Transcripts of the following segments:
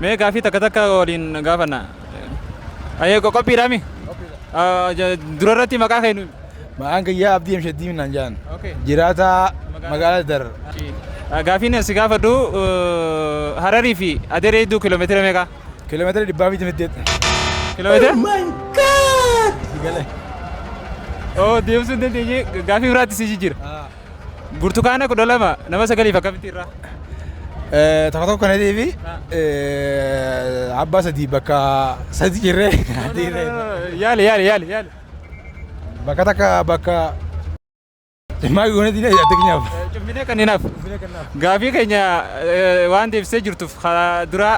Mee gaafii takka takka waliin gaafanna. Ayyee qophiidhaa mi? Durarratti maqaa kennu. Maqaan kiyyaa Abdii Amshaddiin naan jedhan. Okay. Jiraata magaalaa Dar. Gaafiin asi gaafadhu Hararii fi Adaree hedduu kiiloomeetira meeqa? Kiiloomeetira 228. Kiiloomeetira? Oh my god! Galee. Oo deemsuu hin dandeenye gaafii biraatti si jijjiira. Burtukaana 12 nama 9 akkamitti irraa? Tokko tokko kana deebi abbaa sadii bakka sadii jirree. Yaali. Bakka takka bakka maa goone diinee adda keenyaaf. Cumbinee kanneenaaf. Gaafii keenya waan deebisee jirtuuf dura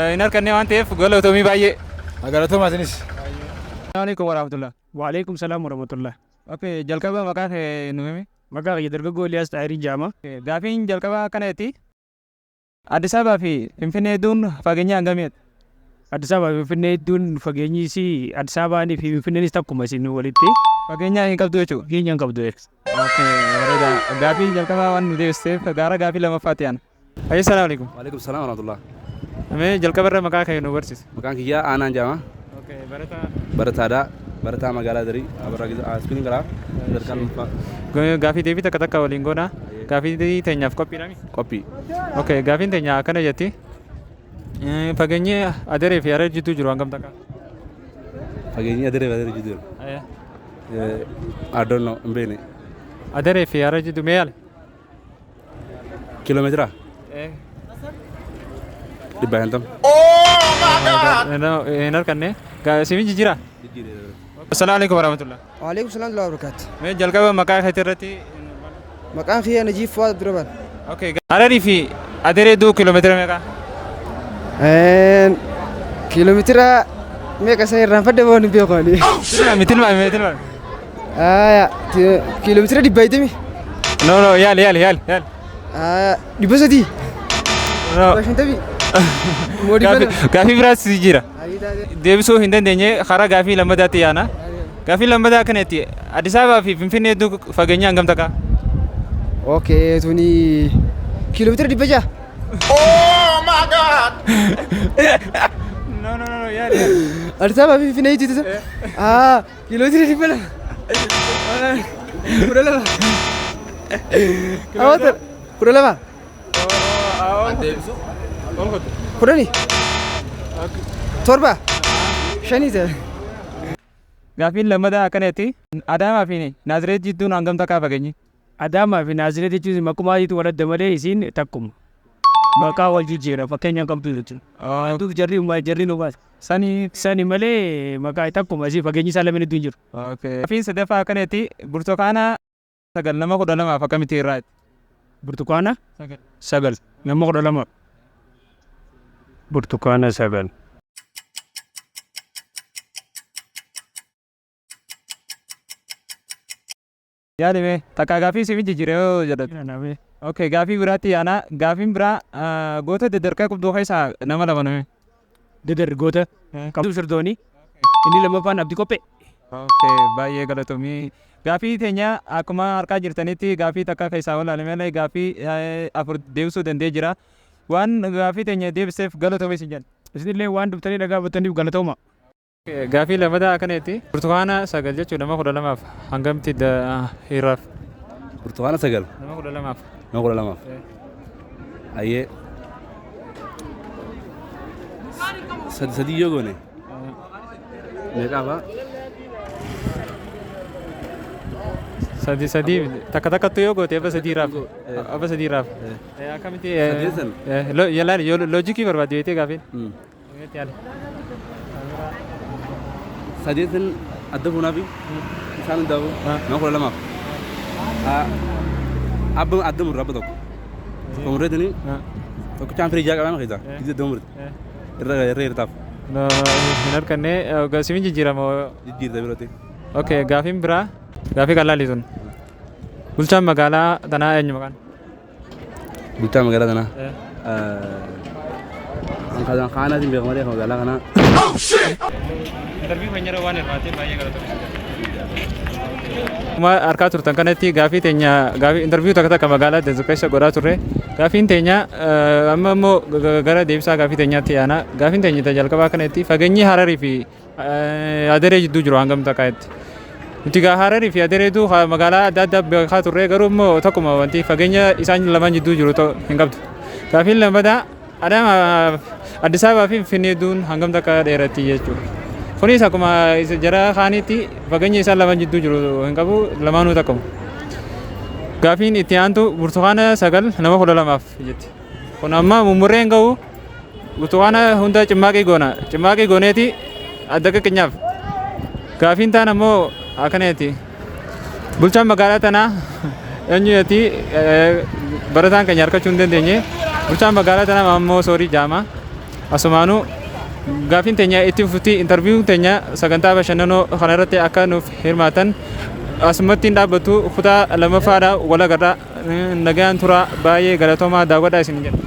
hin harkanne waan ta'eef galatoomii baay'ee. Galatoomaa isinis. Assalamualaikum warahmatullah. Waalaikumsalam warahmatullah. Okay, jalqaba maqaa kee nu himi. Maqaa kiyya dargaggoo Eliyaas Xaayirii Jaama. Gaafiin jalqaba kanatti Addis Ababaa fi Finfinnee hedduun fageenya hangamiidha? Addis Ababaa fi Finfinnee hedduun fageenyi isii Addis Ababaanii fi Finfinneenis takkuma isin walitti. Fageenya hin qabdu jechuudha. Fageenya hin qabdu. Okay, bareeda. Gaafii jalqabaa waan nu deebisteef gara gaafii lammaffaatti aana. Assalamu alaikum. Waalaikum salam warahmatullah. Mee jalqaba irra maqaa kee nu barsiisi. Maqaan kiyyaa Aanaan Jaama. Okay, Barataadha. Barataa magaalaa Darii. Aspiriin garaa. Gaafii deebii takka takka waliin goona. Gaafii teenyaaf qophiidha mi? Qophii. Okay, gaafiin teenya akkana jetti. Fageenyi Adaree fi Harar jidduu jiru hangam takka? Fageenyi Adaree jidduu. I don't know, hin beekne. Adaree fi Harar jidduu mee yaale? Kiiloomeetira? Dhibba shantam. Hin harkanne. Simin jijjiira? Assalamu alaikum warahmatullah. Waalaikum salam wa barakatuh. Mee jalqaba maqaa keetii irratti. Maqaan kiyya Najiif Fuad Abdurrahman. Okay, Hararii fi Adaree hedduu kiiloomeetira meeqa? Kiiloomeetira meeqa isa irraanfadde waan hin beekani. Tilmaami. Kiiloomeetira 220. No, yaali. 300. No. Gaafii biraas jira. Deebisuu hin dandeenye karaa gaafii lammadaatti yaana. Gaafii lammadaa kanatti Addis Ababaa fi Finfinnee hedduu fageenya hangam takka? Okay, tuni kiiloomeetira 600. Oh my god! No, yaali. Addis Ababaa fi Finfinnee hedduu kiiloomeetira 200. Kudha lama. Kudhani. Torba. Shanii ta'e. Gaafiin lammadaa akkanatti Adaamaa fi Naazireet jidduun hangam takka fageenyi? Adaamaa fi Naazireet jechuun makkumaatiitu waladda malee isiin takkuma. Maqaa wal jijjiira fakkeenya hin qabdu jechuudha. Jarri nubaas. Sani malee maqaa takkuma isii fageenyi isaa lameen hedduu hin jiru. Gaafiin sadaffaa akkanatti burtukaana 9 nama 12 akkamitti irraa? Burtukaana 9 nama 12. Burtukaana 9. Yaali mee takka gaafii siif jijjiiree yoo jedhatu. Okay, gaafii biraatti yaana. Gaafiin biraa goota daddarqaa qabduu keessaa nama lama nuyi. Goota qabdu sirdoonii. Inni lammaffaan Abdii Qophee. Okay, baay'ee galatoomii. Gaafii teenya akkuma harkaa jirtanitti gaafii takka keessaa olaanee malee gaafii 4 deebisuu danda'ee jira. Waan gaafii teenya deebiseef galatoomii si jenna. Isinillee waan dhuftanii dhagaa battaniif galatooma. Gaafii lammadaa akkanatti burtukaana 9 jechuun nama 12 hangamti hiraaf? Burtukaana 9. Nama 12. Nama 12. Ayyee. Sadii yoo goone. Meeqaafaa? Sadii takka yoo goote abba sadiiraaf. Akkamitti loojikii barbaadde jettee gaafiin? Sadeetan adda bunaa fi isaan hundaa'u nama 12. Abba adda murraa abba tokko. Tokko murreetanii tokkichaan firii ijaa qabaan keessaa giddu adda murte. Irra hirtaaf. Hin harkanne simin jijjiirama. Jijjiirta biroote. Okay, gaafiin biraa gaafii qal'aalii sun. Bulchaan magaalaa tanaa eenyu maqaan? Bulchaan magaalaa tanaa? Kaanaatiin beekamadee magaalaa kanaa. Darbii fayyada waan hirmaateef baay'ee galatoomna. Ma harkaa turtan kanatti gaafii teenya gaafii interview takka magaalaa Dazzukeessa godhaa turre gaafiin teenya amma immoo gara deebisaa gaafii teenyaatti yaana gaafiin teenya jalqabaa kanatti fageenyi Hararii fi Adaree jidduu jiru hangam takkaatti. Nuti gaa Hararii fi Adareetu magaalaa adda addaa beekaa turre garuu immoo tokkuma wanti fageenya isaan lamaan jidduu jiru hin qabdu. Gaafiin lammataa Adama Addis Ababaa fi Finfinnee duun hangam takka dheeratti jechuudha. Kunis akkuma jara kaanitti fageenya isaan lamaan jidduu jiru hin qabu lamaanuu takkamu. Gaafiin itti aantu burtukaana 9 nama 12 jetti. Kun amma mummurreen ga'u burtukaana hunda cimmaaqii gooneeti adda qaqinyaaf. Gaafiin taan ammoo akkanatti bulchaan magaalaa tanaa eenyuuti barataan keenya harkachuu hin dandeenye bulchaan magaalaa tanaa ammoo soorii jaama asumaanuu gaafiin teenya itti fufti interview teenya sagantaa bashannanoo kana irratti akka nuuf hirmaatan asumatti dhaabbatu kutaa lammaffaadha wal agarra nagaan turaa baay'ee galatoomaa daawwadhaa isin jedha.